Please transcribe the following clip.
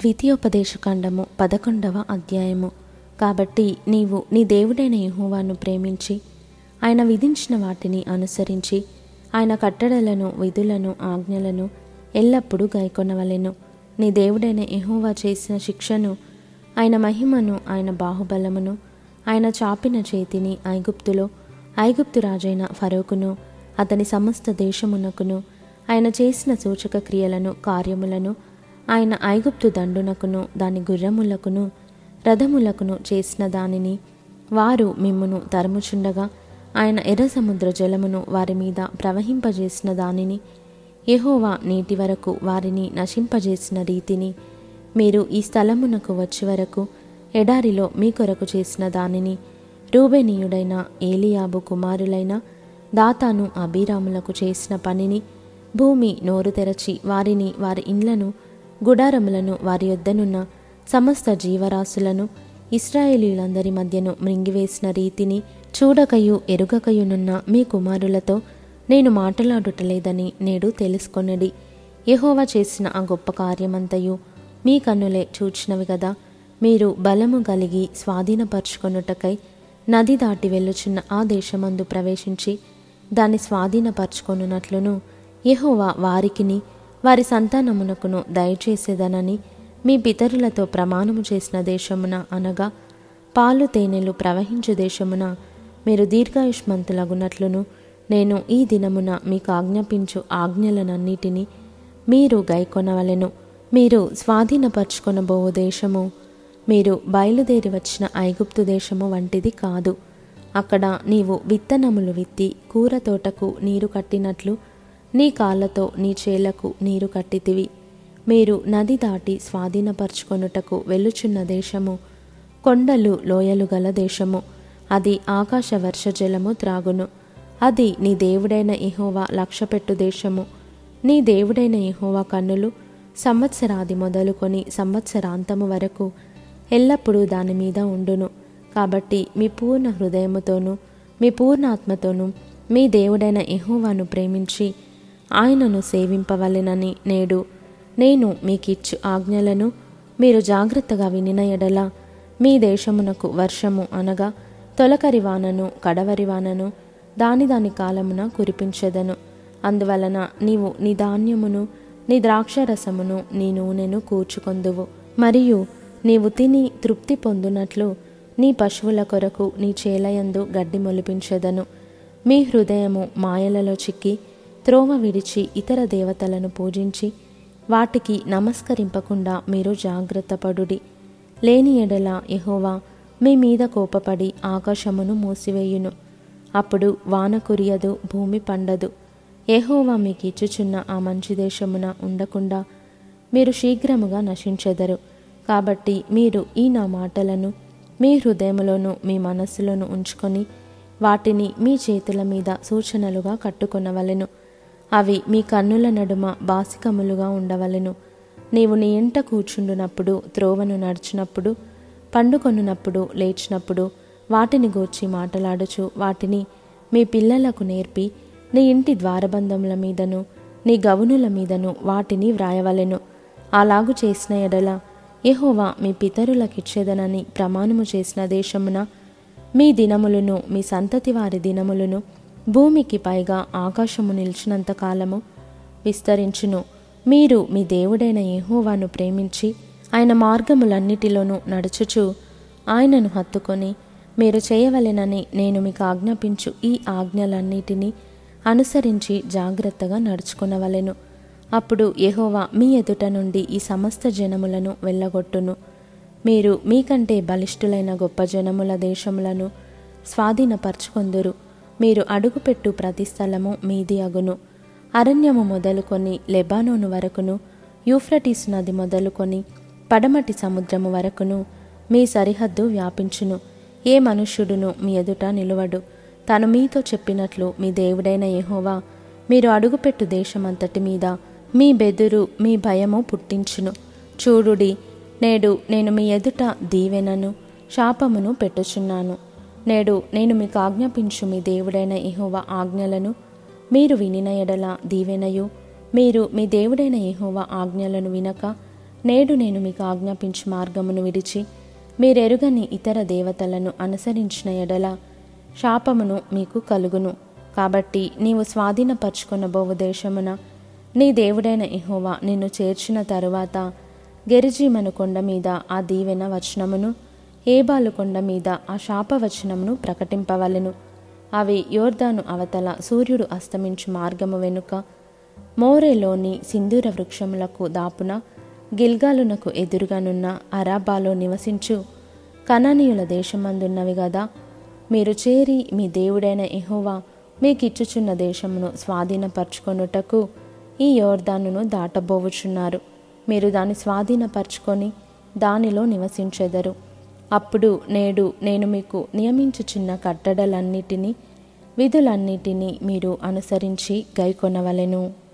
ద్వితీయోపదేశకాండము 11వ అధ్యాయము. కాబట్టి నీవు నీ దేవుడైన యెహోవాను ప్రేమించి ఆయన విధించిన వాటిని అనుసరించి ఆయన కట్టడలను, విధులను, ఆజ్ఞలను ఎల్లప్పుడూ గైకొనవలెను. నీ దేవుడైన యెహోవా చేసిన శిక్షను, ఆయన మహిమను, ఆయన బాహుబలమును, ఆయన చాపిన చేతిని ఐగుప్తు రాజైన ఫరోకును అతని సమస్త దేశమునకును ఆయన చేసిన సూచక క్రియలను, కార్యములను, ఆయన ఐగుప్తు దండునకును దాని గుర్రములకును రథములకును చేసిన దానిని వారు మిమ్మును తరుముచుండగా ఆయన ఎర్ర సముద్ర జలమును వారి మీద ప్రవహింపజేసిన దానిని, యెహోవా నేటి వరకు వారిని నశింపజేసిన రీతిని, మీరు ఈ స్థలమునకు వచ్చి వరకు ఎడారిలో మీ కొరకు చేసిన దానిని, రూబేనీయుడైన ఏలియాబు కుమారులైన దాతాను, అబీరాములకు చేసిన పనిని, భూమి నోరు తెరచి వారిని, వారి ఇండ్లను, గుడారములను, వారి యొద్దనున్న సమస్త జీవరాశులను ఇశ్రాయేలీయులందరి మధ్యను మృంగివేసిన రీతిని చూడకయు ఎరుగకయునున్న మీ కుమారులతో నేను మాట్లాడుటలేదని నేడు తెలుసుకొనడి. యెహోవా చేసిన ఆ గొప్ప కార్యమంతయు మీ కన్నులే చూచినవి గదా. మీరు బలము కలిగి స్వాధీనపరచుకొనుటకై నది దాటి వెళ్ళుచున్న ఆ దేశమందు ప్రవేశించి దాన్ని స్వాధీనపరచుకొనున్నట్లును యెహోవా వారికిని వారి సంతానమునకును దయచేసేదనని మీ పితరులతో ప్రమాణము చేసిన దేశమున, అనగా పాలు తేనెలు ప్రవహించు దేశమున మీరు దీర్ఘాయుష్మంతులగునట్లును నేను ఈ దినమున మీకు ఆజ్ఞాపించు ఆజ్ఞలనన్నిటినీ మీరు గైకొనవలెను. మీరు స్వాధీనపరచుకొనబోవు దేశము మీరు బయలుదేరి వచ్చిన ఐగుప్తు దేశము వంటిది కాదు. అక్కడ నీవు విత్తనములు విత్తి కూర తోటకు నీరు కట్టినట్లు నీ కాళ్ళతో నీ చేలకు నీరు కట్టితివి. మీరు నది దాటి స్వాధీనపరచుకొనుటకు వెళ్ళుచున్న దేశము కొండలు, లోయలు గల దేశము. అది ఆకాశ వర్ష జలము త్రాగును. అది నీ దేవుడైన యెహోవా లక్ష్యపెట్టు దేశము. నీ దేవుడైన యెహోవా కన్నులు సంవత్సరాది మొదలుకొని సంవత్సరాంతము వరకు ఎల్లప్పుడూ దాని మీద ఉండును. కాబట్టి మీ పూర్ణ హృదయముతోనూ మీ పూర్ణ ఆత్మతోనూ మీ దేవుడైన యెహోవాను ప్రేమించి ఆయనను సేవింపవలెనని నేడు నేను మీకిచ్చు ఆజ్ఞలను మీరు జాగ్రత్తగా వినిన ఎడల మీ దేశమునకు వర్షము, అనగా తొలకరి వానను, కడవరి వానను దాని కాలమున కురిపించెదను. అందువలన నీవు నీ ధాన్యమును, నీ ద్రాక్షరసమును, నీ నూనెను కూర్చుకొందువు. మరియు నీవు తిని తృప్తి పొందునట్లు నీ పశువుల కొరకు నీ చేలయందు గడ్డి మొలిపించెదను. మీ హృదయము మాయలలో చిక్కి త్రోవ విడిచి ఇతర దేవతలను పూజించి వాటికి నమస్కరింపకుండా మీరు జాగ్రత్తపడుడి. లేని ఎడల యెహోవా మీ మీద కోపపడి ఆకాశమును మూసివేయును. అప్పుడు వాన కురియదు, భూమి పండదు. యెహోవా మీకు ఇచ్చుచున్న ఆ మంచి దేశమున ఉండకుండా మీరు శీఘ్రముగా నశించెదరు. కాబట్టి మీరు ఈ నా మాటలను మీ హృదయములోను మీ మనస్సులోను ఉంచుకొని వాటిని మీ చేతుల మీద సూచనలుగా కట్టుకొనవలెను. అవి మీ కన్నుల నడుమ బాసికములుగా ఉండవలెను. నీవు నీ ఇంట కూర్చుండునప్పుడు, త్రోవను నడుచునప్పుడు, పండుకొనున్నప్పుడు, లేచినప్పుడు వాటిని గూర్చి మాటలాడుచు వాటిని మీ పిల్లలకు నేర్పి నీ ఇంటి ద్వారబంధముల మీదను నీ గవునుల మీదను వాటిని వ్రాయవలెను. అలాగు చేసిన ఎడల యెహోవా మీ పితరులకిచ్చేదనని ప్రమాణము చేసిన దేశమున మీ దినములను మీ సంతతి వారి దినములను భూమికి పైగా ఆకాశము నిలిచినంత కాలము విస్తరించును. మీరు మీ దేవుడైన యెహోవాను ప్రేమించి ఆయన మార్గములన్నిటిలోనూ నడుచుచు ఆయనను హత్తుకొని మీరు చేయవలెనని నేను మీకు ఆజ్ఞాపించు ఈ ఆజ్ఞలన్నిటినీ అనుసరించి జాగ్రత్తగా నడుచుకొనవలెను. అప్పుడు యెహోవా మీ ఎదుట నుండి ఈ సమస్త జనములను వెళ్ళగొట్టును. మీరు మీకంటే బలిష్ఠులైన గొప్ప జనముల దేశములను స్వాధీనపరచుకొందురు. మీరు అడుగుపెట్టు ప్రతి స్థలము మీది అగును. అరణ్యము మొదలుకొని లెబానోను వరకును, యూఫ్రటీస్ నది మొదలుకొని పడమటి సముద్రము వరకును మీ సరిహద్దు వ్యాపించును. ఏ మనుష్యుడును మీ ఎదుట నిలువడు. తాను మీతో చెప్పినట్లు మీ దేవుడైన యెహోవా మీరు అడుగుపెట్టు దేశమంతటి మీద మీ బెదురు, మీ భయము పుట్టించును. చూడుడి, నేడు నేను మీ ఎదుట దీవెనను, శాపమును పెట్టుచున్నాను. నేడు నేను మీకు ఆజ్ఞాపించు మీ దేవుడైన యెహోవా ఆజ్ఞలను మీరు వినిన ఎడల దీవెనయు, మీరు మీ దేవుడైన యెహోవా ఆజ్ఞలను వినక నేడు నేను మీకు ఆజ్ఞాపించు మార్గమును విడిచి మీరెరుగని ఇతర దేవతలను అనుసరించిన ఎడల శాపమును మీకు కలుగును. కాబట్టి నీవు స్వాధీనపరచుకొనబోవు దేశమున నీ దేవుడైన యెహోవా నిన్ను చేర్చిన తరువాత గెరిజీమను కొండ మీద ఆ దీవెన వచనమును, ఏబాలు కొండ మీద ఆ శాపవచనమును ప్రకటింపవలెను. అవి యోర్దాను అవతల సూర్యుడు అస్తమించు మార్గము వెనుక మోరేలోని సింధూర వృక్షములకు దాపున గిల్గాలునకు ఎదురుగానున్న అరాబాలో నివసించు కనానీయుల దేశమందున్నవి గదా. మీరు చేరి మీ దేవుడైన యెహోవా మీకిచ్చుచున్న దేశమును స్వాధీనపరచుకొనుటకు ఈ యోర్దానును దాటబోవుచున్నారు. మీరు దాన్ని స్వాధీనపరచుకొని దానిలో నివసించెదరు. అప్పుడు నేడు నేను మీకు నియమించుచున్న కట్టడలన్నిటినీ విధులన్నిటినీ మీరు అనుసరించి గైకొనవలెను.